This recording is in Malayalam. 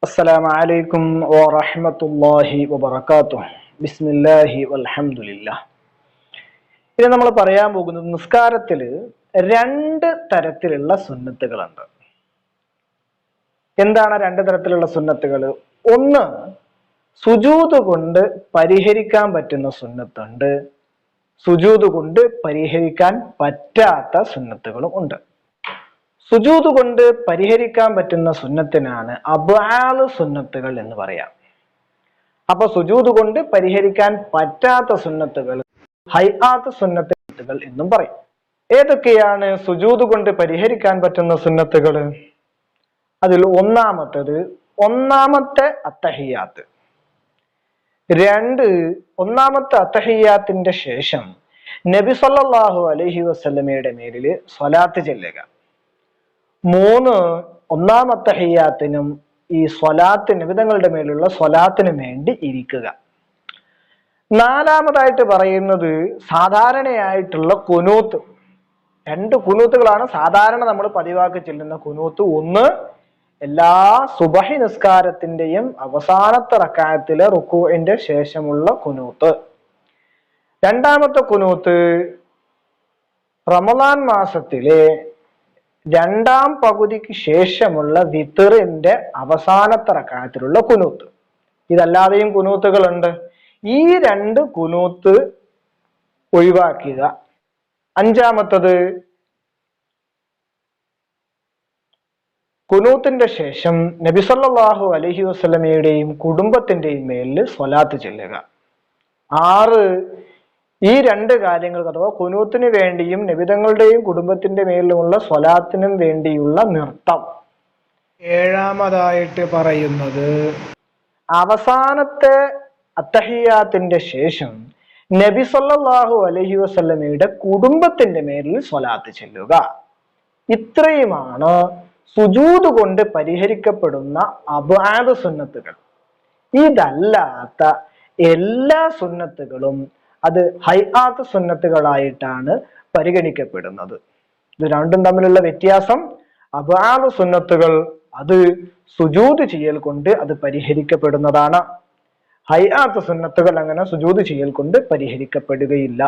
അസ്സലാമു അലൈക്കും വറഹ്മത്തുള്ളാഹി വബറകാതുഹു. ബിസ്മില്ലാഹി വൽഹംദുലില്ലാഹ്. ഇത് നമ്മൾ പറയാൻ പോകുന്നത് നിസ്കാരത്തിൽ രണ്ട് തരത്തിലുള്ള സുന്നത്തുകളുണ്ട്. എന്താണ് രണ്ട് തരത്തിലുള്ള സുന്നത്തുകൾ? ഒന്ന്, സുജൂദ് കൊണ്ട് പരിഹരിക്കാൻ പറ്റുന്ന സുന്നത്തുണ്ട്, സുജൂദ് കൊണ്ട് പരിഹരിക്കാൻ പറ്റാത്ത സുന്നത്തുകളും ഉണ്ട്. സുജൂദ് കൊണ്ട് പരിഹരിക്കാൻ പറ്റുന്ന സുന്നത്തിനാണ് അബ്ആദ് സുന്നത്തുകൾ എന്ന് പറയാം. അപ്പൊ സുജൂദ് കൊണ്ട് പരിഹരിക്കാൻ പറ്റാത്ത സുന്നത്തുകൾ ഹൈആത്ത് സുന്നത്തുകൾ എന്നും പറയും. ഏതൊക്കെയാണ് സുജൂദ് കൊണ്ട് പരിഹരിക്കാൻ പറ്റുന്ന സുന്നത്തുകൾ? അതിൽ ഒന്നാമത്തെ അത്തഹിയാത്ത്. ഒന്നാമത്തെ അത്തഹിയാത്തിന്റെ ശേഷം നബി സല്ലല്ലാഹു അലൈഹി വസല്ലമയുടെ മേലിൽ സ്വലാത്ത് ചൊല്ലുക. ഒന്നാമത്തെ തഹിയ്യാത്തിനും ഈ സ്വലാത്തിന് നബിതങ്ങളുടെ മേലുള്ള സ്വലാത്തിനും വേണ്ടി ഇരിക്കുക. നാലാമതായിട്ട് പറയുന്നത് സാധാരണയായിട്ടുള്ള കുനൂത്ത്. രണ്ട് കുനൂത്തുകളാണ് സാധാരണ നമ്മൾ പതിവാക്കി ചെല്ലുന്ന കുനൂത്ത്. ഒന്ന്, എല്ലാ സുബഹി നിസ്കാരത്തിന്റെയും അവസാനത്തെ റക്അത്തിലെ റുക്കൂഇന്റെ ശേഷമുള്ള കുനൂത്ത്. രണ്ടാമത്തെ കുനൂത്ത് റമദാൻ മാസത്തിലെ രണ്ടാം പകുതിക്ക് ശേഷമുള്ള വിത്റിന്റെ അവസാനത്തെ റക്അത്തിലുള്ള കുനൂത്ത്. ഇതല്ലാതെയും കുനൂത്തുകളുണ്ട്. ഈ രണ്ട് കുനൂത്ത് ഒഴിവാക്കുക. അഞ്ചാമത്തത്, കുനൂത്തിന്റെ ശേഷം നബി സല്ലല്ലാഹു അലൈഹി വസല്ലമയുടെയും കുടുംബത്തിന്റെയും മേലിൽ സ്വലാത്ത് ചൊല്ലുക. 6, ഈ രണ്ട് കാര്യങ്ങൾ അഥവാ കുനൂത്തിന് വേണ്ടിയും നബിതങ്ങളുടെയും കുടുംബത്തിന്റെ മേലുമുള്ള സ്വലാത്തിനും വേണ്ടിയുള്ള നൃത്തം. ഏഴാമതായിട്ട് പറയുന്നത് അവസാനത്തെ അത്തഹിയാത്തിന്റെ ശേഷം നബി സല്ലല്ലാഹു അലൈഹി വസല്ലമയുടെ കുടുംബത്തിന്റെ മേലിൽ സ്വലാത്ത് ചൊല്ലുക. ഇത്രയുമാണ് സുജൂദ് കൊണ്ട് പരിഹരിക്കപ്പെടുന്ന അബ്ആദ് സുന്നത്തുകൾ. ഇതല്ലാത്ത എല്ലാ സുന്നത്തുകളും അത് ഹൈആത്ത് സുന്നത്തുകളായിട്ടാണ് പരിഗണിക്കപ്പെടുന്നത്. ഇത് രണ്ടും തമ്മിലുള്ള വ്യത്യാസം, അബ്ആദ് സുന്നത്തുകൾ അത് സുജൂദ് ചെയ്യൽ കൊണ്ട് അത് പരിഹരിക്കപ്പെടുന്നതാണ്. ഹൈആത്ത് സുന്നത്തുകൾ അങ്ങനെ സുജൂദ് ചെയ്യൽ കൊണ്ട് പരിഹരിക്കപ്പെടുകയില്ല.